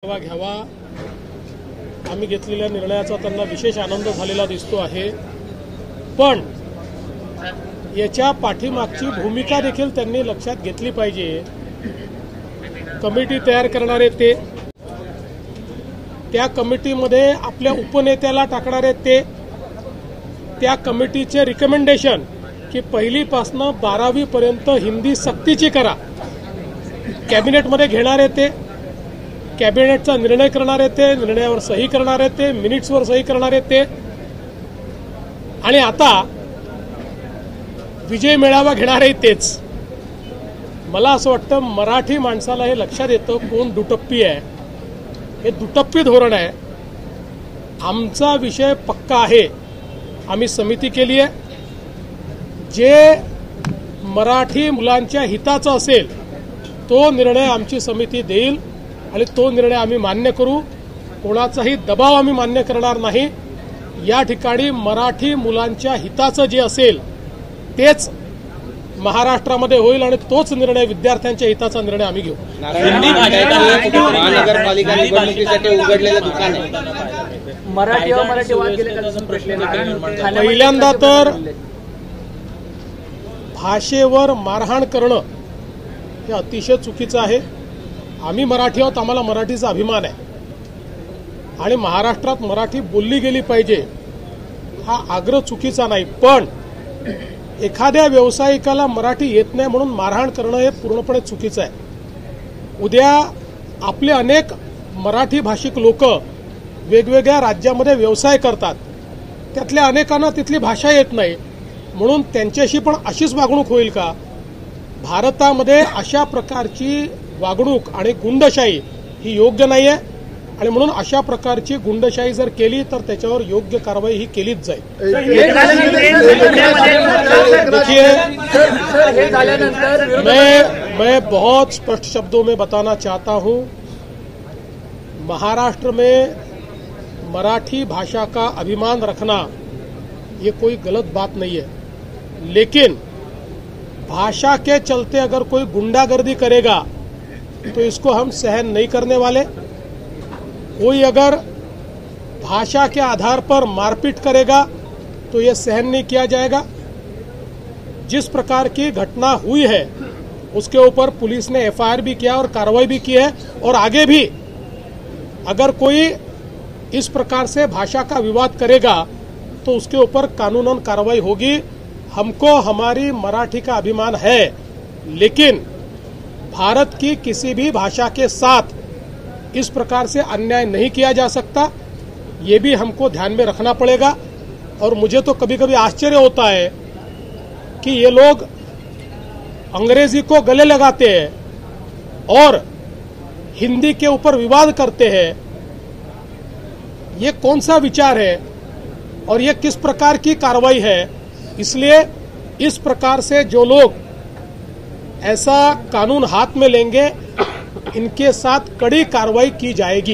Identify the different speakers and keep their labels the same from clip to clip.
Speaker 1: घ्यावा आम्ही घेतलेल्या निर्णयाचा त्यांना विशेष आनंद झालेला दिसतो आहे। पण याच्या पाठीमागची भूमिका देखील त्यांनी लक्षात घेतली पाहिजे। कमिटी तयार करणारे ते, त्या कमिटीमध्ये आपल्या उपनेत्याला टाकणारे ते, त्या कमिटीचे रिकमेंडेशन की पहिलीपासून 12वी पर्यंत हिंदी सक्तीची करा, कॅबिनेटमध्ये घेणारे ते, कॅबिनेटचा निर्णय करणारे ते, निर्णयावर सही करणारे ते, मिनिट्सवर सही करणारे ते, आणि आता विजय मेळावा घेणारे तेच। मला असं वाटतं मराठी माणसाला हे लक्षात येतं कोण दुटप्पी आहे। हे दुटप्पी धोरण आहे। आमचा विषय पक्का आहे। आम्ही समिती केली आहे। जे मराठी मुलांच्या हिताचा असेल तो निर्णय आमची समिती देईल आणि तो निर्णय आम्ही मान्य करू। कोणाचाही दबाव आम्ही मान्य करणार नाही। या ठिकाणी मराठी मुलांच्या हिताचं जे असेल तेच महाराष्ट्रामध्ये होईल आणि तोच निर्णय विद्यार्थ्यांच्या हिताचा निर्णय आम्ही घेऊ।
Speaker 2: महानगरपालिका निवडणुकीसाठी उघडलेलं दुकान आहे।
Speaker 3: मराठीवाद
Speaker 1: पहिल्यांदा तर भाषेवर मारहाण करणं हे अतिशय चुकीचं आहे। आम्ही मराठी आहोत, आम्हाला मराठीचा अभिमान आहे आणि महाराष्ट्रात मराठी बोलली गेली पाहिजे हा आग्रह चुकीचा नाही। पण एखाद्या व्यावसायिकाला मराठी येत नाही म्हणून मारहाण करणं हे पूर्णपणे चुकीचं आहे। उद्या आपले अनेक मराठी भाषिक लोक वेगवेगळ्या राज्यामध्ये व्यवसाय करतात, त्यातल्या अनेकांना तिथली भाषा येत नाही म्हणून त्यांच्याशी पण अशीच वागणूक होईल का? भारतामध्ये अशा प्रकारची वागणूक आणि गुंडशाही ही योग्य नाही आहे आणि म्हणून अशा प्रकारची गुंडशाही जर केली तर त्याच्यावर योग्य कारवाई ही केलीच जाईल। मैं बहुत स्पष्ट शब्दों में बताना चाहता हूं, महाराष्ट्र में मराठी भाषा का अभिमान रखना ये कोई गलत बात नहीं है, लेकिन भाषा के चलते अगर कोई गुंडागर्दी करेगा तो इसको हम सहन नहीं करने वाले। कोई अगर भाषा के आधार पर मारपीट करेगा तो ये सहन नहीं किया जाएगा। जिस प्रकार की घटना हुई है उसके ऊपर पुलिस ने एफआईआर भी किया और कार्रवाई भी की है, और आगे भी अगर कोई इस प्रकार से भाषा का विवाद करेगा तो उसके ऊपर कानूनन कार्रवाई होगी। हमको हमारी मराठी का अभिमान है, लेकिन भारत की किसी भी भाषा के साथ इस प्रकार से अन्याय नहीं किया जा सकता, ये भी हमको ध्यान में रखना पड़ेगा। और मुझे तो कभी कभी आश्चर्य होता है कि ये लोग अंग्रेजी को गले लगाते हैं और हिंदी के ऊपर विवाद करते हैं। ये कौन सा विचार है और ये किस प्रकार की कार्रवाई है? इसलिए इस प्रकार से जो लोग ऐसा कानून हाथ में लेंगे इनके साथ कड़ी कार्रवाई की जाएगी।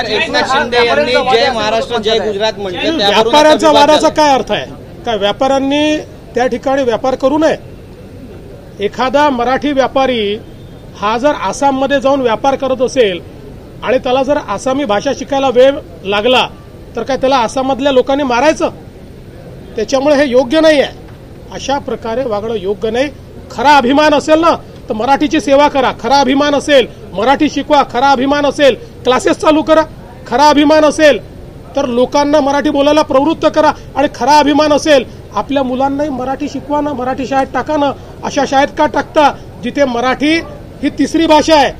Speaker 2: एकनाथ शिंदे यांनी जय महाराष्ट्र जय गुजरात म्हटले,
Speaker 1: व्यापाऱ्यांचा वादाचा काय अर्थ आहे? काय व्यापाऱ्यांनी त्या ठिकाणी व्यापार करू नये? एखादा मराठी व्यापारी हा जर आसाममध्ये जाऊन व्यापार करत असेल आणि त्याला जर आसामी भाषा शिकायला वेळ लागला तर काय त्याला आसाममधल्या लोकांनी मारायचं? त्याच्यामुळे हे योग्य नाही आहे। अशा प्रकारे वागणं योग्य नाही। खरा अभिमान असेल ना तर मराठीची सेवा करा, खरा अभिमान असेल मराठी शिकवा, खरा अभिमान असेल क्लासेस चालू करा, खरा अभिमान असेल तर लोकांना मराठी बोलायला प्रवृत्त करा, आणि खरा अभिमान असेल आपल्या मुलांनाही मराठी शिकवा ना, मराठी शाळेत टाका ना। अशा शाळेत का टाकता जिथे मराठी ही तिसरी भाषा आहे?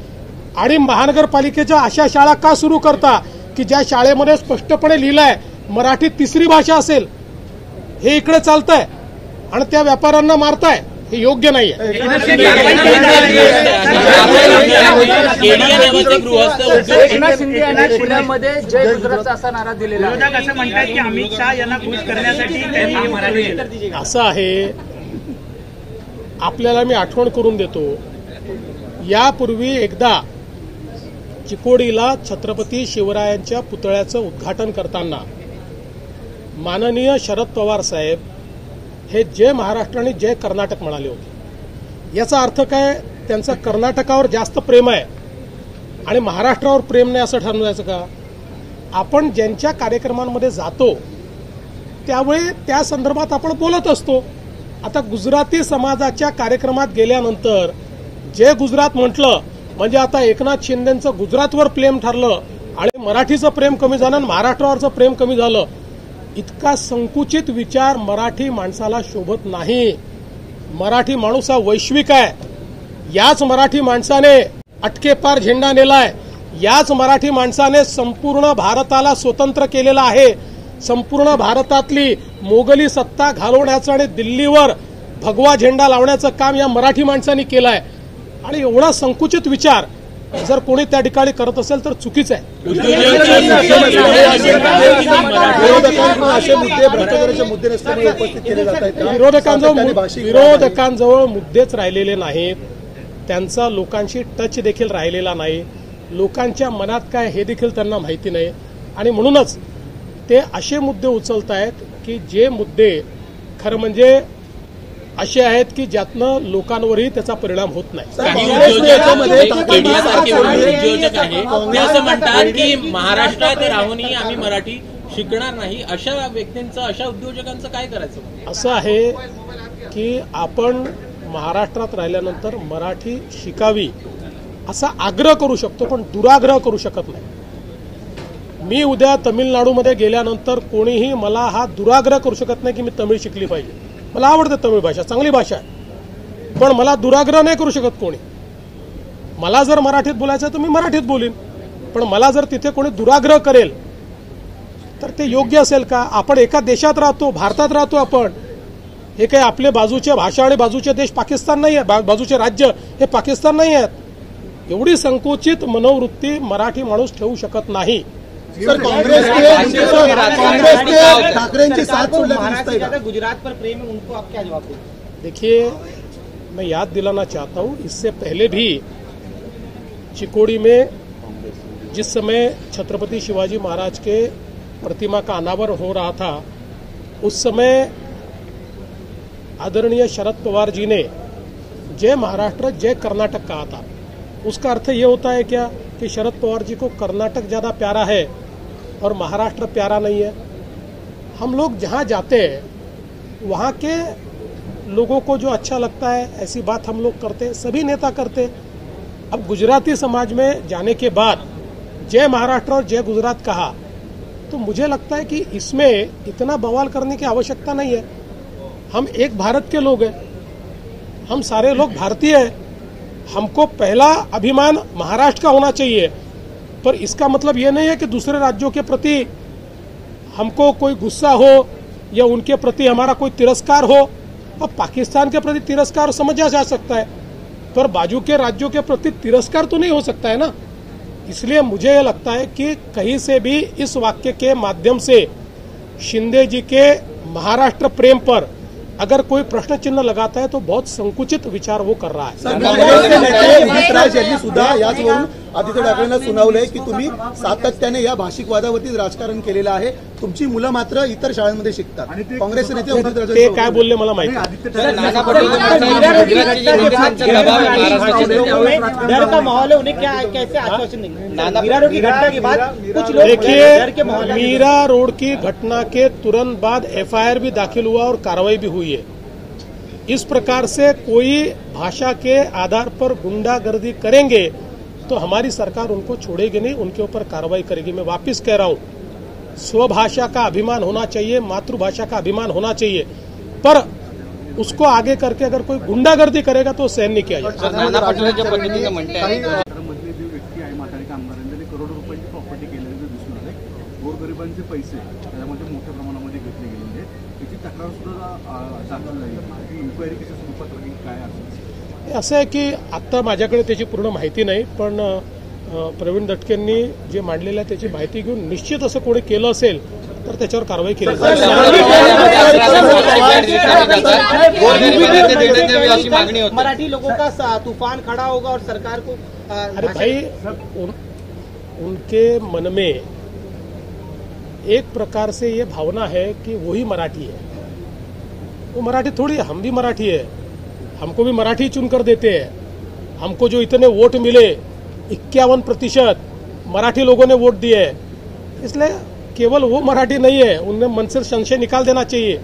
Speaker 1: आणि महानगरपालिकेच्या अशा शाळा का सुरू करता की ज्या शाळेमध्ये स्पष्टपणे लिहिलंय मराठी तिसरी भाषा असेल? हे इकडे चालतंय आणि त्या व्यापाऱ्यांना मारताय, हे योग्य नाहीये।
Speaker 3: एकनाथ शिंदे यांनी पुण्यामध्ये जय गुजरात असा नारा दिलेला आहे।
Speaker 4: असं म्हणतात की अमित शहा यांना खुश करण्यासाठी त्यांनी मराठी
Speaker 1: असं आहे। आपल्याला मी आठवण करून देतो, यापूर्वी एकदा चिकोडीला छत्रपती शिवरायांच्या पुतळ्याचं उद्घाटन करताना माननीय शरद पवार साहेब हे जय महाराष्ट्र आणि जय कर्नाटक म्हणाले होते। याचा अर्थ काय, त्यांचं कर्नाटकावर जास्त प्रेम आहे आणि महाराष्ट्रावर प्रेम नाही असं ठरवून जायचं का? आपण ज्यांच्या कार्यक्रमांमध्ये जातो त्यावेळी त्या संदर्भात आपण बोलत असतो। आता गुजराती समाजाच्या कार्यक्रमात गेल्यानंतर जे गुजरात म्हटलं म्हणजे आता एकनाथ शिंदेचं गुजरातवर प्रेम ठरलं आणि मराठीचं प्रेम कमी झालं आणि महाराष्ट्रावरचं प्रेम कमी झालं। इतका संकुचित विचार मराठी माणसाला शोभत नाही। मराठी माणूस हा वैश्विक आहे। याच मराठी माणसाने अटकेपार झेंडा नेलाय, याच मराठी माणसाने संपूर्ण भारताला स्वतंत्र केलेला आहे। संपूर्ण भारतातली मोगली सत्ता घालवण्याचं आणि दिल्लीवर भगवा झेंडा लावण्याचं काम या मराठी माणसांनी केलं आहे आणि एवढा संकुचित विचार जर कोणी त्या ठिकाणी करत असेल तर चुकीचं आहे। विरोधकांजवळ मुद्देच राहिलेले नाहीत, त्यांचा लोकांशी टच देखील राहिलेला नाही, लोकांच्या मनात काय हे देखील त्यांना माहिती नाही आणि म्हणूनच ते असे मुद्दे उचलत आहेत की जे मुद्दे खरं म्हणजे असे आहेत की ज्यातनं लोकांवरही त्याचा परिणाम होत नाही।
Speaker 5: उद्योजक आहे ते असं म्हणतात की महाराष्ट्रात राहूनही आम्ही मराठी शिकणार नाही, अशा व्यक्तींचं, अशा उद्योजकांचं काय करायचं?
Speaker 1: असं आहे की आपण महाराष्ट्रात राहिल्यानंतर मराठी शिकावी असा आग्रह करू शकतो पण दुराग्रह करू शकत नाही। मी उद्या तमिळनाडूमध्ये गेल्यानंतर कोणीही मला हा दुराग्रह करू शकत नाही की मी तमिळ शिकली पाहिजे। मला आवडते तमिळ भाषा, चांगली भाषा आहे, पण मला दुराग्रह नाही करू शकत कोणी। मला जर मराठीत बोलायचं तर मी मराठीत बोलीन, पण मला जर तिथे कोणी दुराग्रह करेल तर ते योग्य असेल का? आपण एका देशात राहतो, भारतात राहतो आपण। हे काही आपले बाजूचे भाषा आणि बाजूचे देश पाकिस्तान नाही आहे, बाजूचे राज्य हे पाकिस्तान नाही आहेत। एवढी संकुचित मनोवृत्ती मराठी माणूस ठेवू शकत नाही।
Speaker 2: गुजरात पर प्रेम है, उनको आप क्या जवाब देंगे?
Speaker 1: देखिए, मैं याद दिलाना चाहता हूँ, इससे पहले भी चिकोड़ी में जिस समय छत्रपति शिवाजी महाराज के प्रतिमा का अनावरण हो रहा था, उस समय आदरणीय शरद पवार जी ने जय महाराष्ट्र जय कर्नाटक कहा था। उसका अर्थ ये होता है क्या कि शरद पवार जी को कर्नाटक ज़्यादा प्यारा है और महाराष्ट्र प्यारा नहीं है? हम लोग जहाँ जाते हैं वहाँ के लोगों को जो अच्छा लगता है ऐसी बात हम लोग करते, सभी नेता करते। अब गुजराती समाज में जाने के बाद जय महाराष्ट्र और जय गुजरात कहा तो मुझे लगता है कि इसमें इतना बवाल करने की आवश्यकता नहीं है। हम एक भारत के लोग हैं, हम सारे लोग भारतीय हैं, हमको पहला अभिमान महाराष्ट्र का होना चाहिए। पर इसका मतलब ये नहीं है कि दूसरे राज्यों के प्रति हमको कोई गुस्सा हो या उनके प्रति हमारा कोई तिरस्कार हो। अब पाकिस्तान के प्रति तिरस्कार समझा जा सकता है, पर बाजू के राज्यों के प्रति तिरस्कार तो नहीं हो सकता है ना। इसलिए मुझे ये लगता है कि कहीं से भी इस वाक्य के माध्यम से शिंदे जी के महाराष्ट्र प्रेम पर अगर कोई प्रश्न चिन्ह लगाता है तो बहुत संकुचित विचार वो कर रहा है।
Speaker 6: उदित राज यांनी सुद्धा याचवरून आदित्य ठाकरेंना सुनावलंय की तुम्ही सातत्याने या भाषिक वादावरती राजकारण केलेलं आहे, तुमची मुलं मात्र इतर शाळांमध्ये शिकतात। काँग्रेस नेते उदित राज
Speaker 1: ते काय बोलले मला माहिती नाही। देखिए, मीरा रोड की घटना के तुरंत बाद एफआईआर भी दाखिल हुआ और कार्रवाई भी हुई है। इस प्रकार से कोई भाषा के आधार पर गुंडागर्दी करेंगे तो हमारी सरकार उनको छोड़ेगी नहीं, उनके ऊपर कार्रवाई करेगी। मैं वापस कह रहा हूं, स्वभाषा का अभिमान होना चाहिए, मातृभाषा का अभिमान होना चाहिए, पर उसको आगे करके अगर कोई गुंडागर्दी करेगा तो सहन नहीं किया जाएगा।
Speaker 4: नाना पटोलेच्या पद्धतीने म्हणताय जो व्यक्ती आहे म्हातारी आमदारांनी त्यांनी करोडो रुपयांची प्रॉपर्टी केलेली दिसून आले, गोरगरिबांचे पैसे त्यामध्ये मोठ्या प्रमाणामध्ये घेतले गेलेले, त्याची तक्रार सुद्धा दाखल झाली, इन्क्वायरी कशा स्वरूपात राहील, काय असेल?
Speaker 1: असं आहे की आत्ता माझ्याकडे त्याची पूर्ण माहिती नाही, पण प्रवीण दटकेंनी जे मांडलेलं आहे त्याची माहिती घेऊन निश्चित असं कोणी केलं असेल तर त्याच्यावर कारवाई केली जाईल।
Speaker 2: मराठी लोगों का तूफान खड़ा होगा और सरकार को
Speaker 1: अरे भाई, उनके मन में एक प्रकार से ये भावना है कि वही मराठी है। वो मराठी थोड़ी है, हम भी मराठी है, हमको भी मराठी चुनकर देते हैं। हमको जो इतने वोट मिले 51% मराठी लोगों ने वोट दिए है, इसलिए केवल वो मराठी नहीं है, उनमें मन से संशय निकाल देना चाहिए।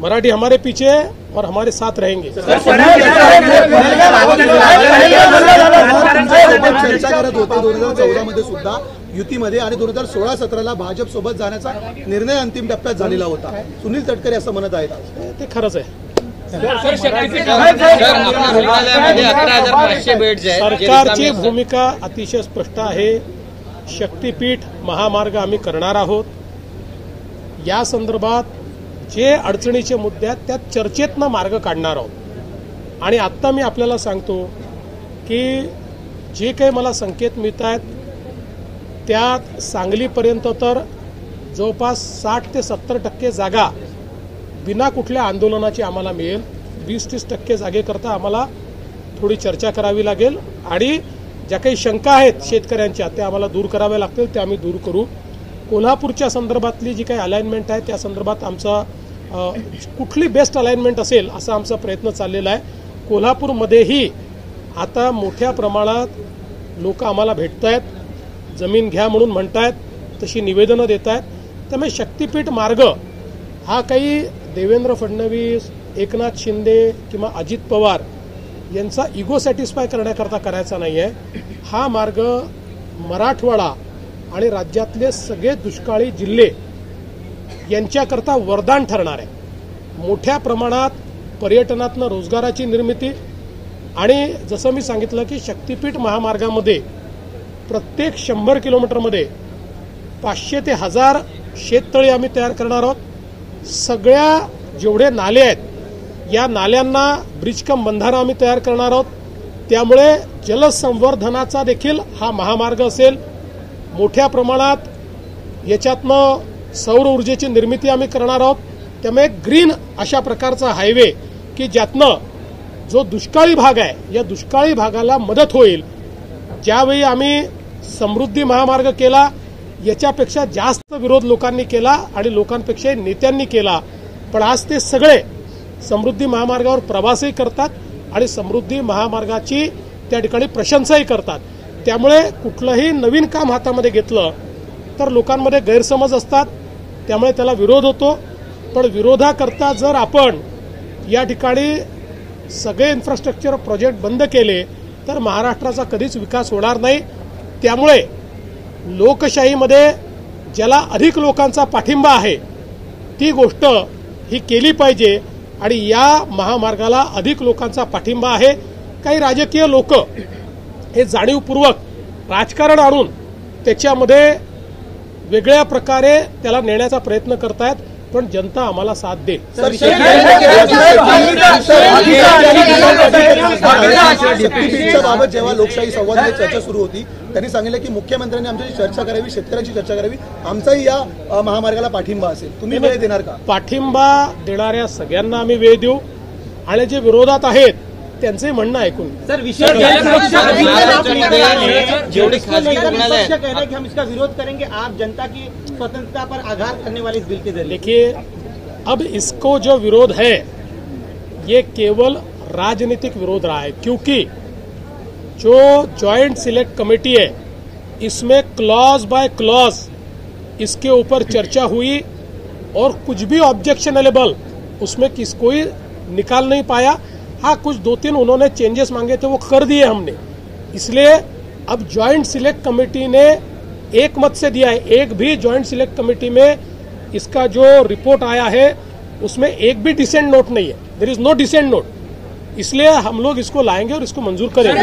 Speaker 1: मराठी हमारे पीछे है और हमारे साथ रहेंगे।
Speaker 6: चर्चा करत होते 2014 मध्ये सुद्धा युतीमध्ये आणि 2016-17ला भाजप सोबत जाण्याचा निर्णय अंतिम टप्प्यात झालेला होता। सुनील तटकरे असं म्हणत आहेत,
Speaker 1: ते खरंच आहे।
Speaker 2: रुग्णालयामध्ये 11,500 बेड्स आहेत।
Speaker 1: सरकारची भूमिका अतिशय स्पष्ट आहे। शक्तीपीठ महामार्ग आम्ही करणार आहोत। या संदर्भात जे अडचणीचे मुद्दे आहेत त्या चर्चेतनं मार्ग काढणार आहोत। आणि आत्ता मी आपल्याला सांगतो की जे काही मला संकेत मिळत आहेत त्यात सांगलीपर्यंत तर जवळपास 60 ते 70% जागा बिना कुठल्या आंदोलनाची आम्हाला मिळेल। 20-30% जागेकरता आम्हाला थोडी चर्चा करावी लागेल आणि ज्या काही शंका आहेत शेतकऱ्यांच्या त्या आम्हाला दूर कराव्या लागतील, त्या आम्ही दूर करू। कोल्हापूरच्या संदर्भातली जी काही अलाइनमेंट आहे त्या संदर्भात आमचा कुठली बेस्ट अलाइनमेंट असेल असा आमचा प्रयत्न चाललेला आहे। कोल्हापूरमध्येही आता मोठ्या प्रमाणात लोक आम्हाला भेटत आहेत, जमीन घ्या म्हणून म्हणतायत, तशी निवेदनं देत आहेत। त्यामुळे शक्तीपीठ मार्ग हा काही देवेंद्र फडणवीस, एकनाथ शिंदे किंवा अजित पवार यांचा इगो सॅटिस्फाय करण्याकरता करायचा नाही आहे। हा मार्ग मराठवाडा आणि राज्यातले सगळे दुष्काळी जिल्हे यांच्याकरता वरदान ठरणार आहे। मोठ्या प्रमाणात पर्यटनातनं रोजगाराची निर्मिती आणि जसं मी सांगितलं की शक्तीपीठ महामार्गामध्ये प्रत्येक 100 किलोमीटरमध्ये 500 ते 1000 शेततळी आम्ही तयार करणार आहोत। सगळ्या जेवढे नाले आहेत या नाल्यांना ब्रिज कम बंधारा आम्ही तयार करणार आहोत। त्यामुळे जलसंवर्धनाचा देखील हा महामार्ग असेल। मोठ्या प्रमाणात याच्यातनं सौर ऊर्जेची निर्मिती आम्ही करणार आहोत। त्यामुळे ग्रीन अशा प्रकारचा हायवे की ज्यातनं जो दुष्काळी भाग आहे या दुष्काळी भागाला मदत होईल। ज्यावेळी आम्ही समृद्धी महामार्ग केला याच्यापेक्षा जास्त विरोध लोकांनी केला आणि लोकांपेक्षा नेत्यांनी केला, पण आज ते सगळे समृद्धी महामार्गावर प्रवासही करतात आणि समृद्धी महामार्गाची त्या ठिकाणी प्रशंसाही करतात। त्यामुळे कुठलंही नवीन काम हातामध्ये घेतलं तर लोकांमध्ये गैरसमज असतात, त्यामुळे त्याला विरोध होतो। पण विरोधाकरता जर आपण या ठिकाणी सगळे इन्फ्रास्ट्रक्चर प्रोजेक्ट बंद केले तर महाराष्ट्राचा कधीच विकास होणार नाही। त्यामुळे लोकशाहीमध्ये ज्याला अधिक लोकांचा पाठिंबा आहे ती गोष्ट ही केली पाहिजे आणि या महामार्गाला अधिक लोकांचा पाठिंबा आहे। काही राजकीय लोक हे जाणीवपूर्वक राजकारण आणून त्याच्यामध्ये वेगळ्या प्रकारे त्याला नेण्याचा प्रयत्न करतायत, पण जनता आम्हाला साथ देईल।
Speaker 6: बाबत जेव्हा लोकशाही संवादाची चर्चा सुरू होती त्यांनी सांगितलं की मुख्यमंत्र्यांनी आमच्याशी चर्चा करावी, शेतकऱ्यांची चर्चा करावी, आमचाही या महामार्गाला पाठिंबा असेल। तुम्ही वेळ देणार का?
Speaker 1: पाठिंबा देणाऱ्या सगळ्यांना आम्ही वेळ देऊ आणि जे विरोधात आहेत त्यांचे म्हणणं ऐकून।
Speaker 2: सर विशेष जेवढे खासगी रुग्णालय
Speaker 3: कह रहे हैं कि हम इसका विरोध करेंगे, आप जनता की स्वतंत्रता पर आघात करने वाले इस बिल के जरिए।
Speaker 1: देखिए, अब इसको जो विरोध है ये केवल राजनीतिक विरोध रहा है, क्योंकि जो जॉइंट सिलेक्ट कमेटी है इसमें क्लॉज बाय क्लॉज इसके ऊपर चर्चा हुई और कुछ भी ऑब्जेक्शनेबल उसमें कोई निकाल नहीं पाया। हाँ, कुछ 2-3 उन्होंने चेंजेस मांगे थे वो कर दिए हमने। इसलिए अब जॉइंट सिलेक्ट कमेटी ने एक मत से दिया है। एक भी जॉइंट सिलेक्ट कमेटी में इसका जो रिपोर्ट आया है उसमें एक भी डिसेंट नोट नहीं है, there is no decent note. इसलिए हम लोग इसको लाएंगे और इसको मंजूर करेंगे।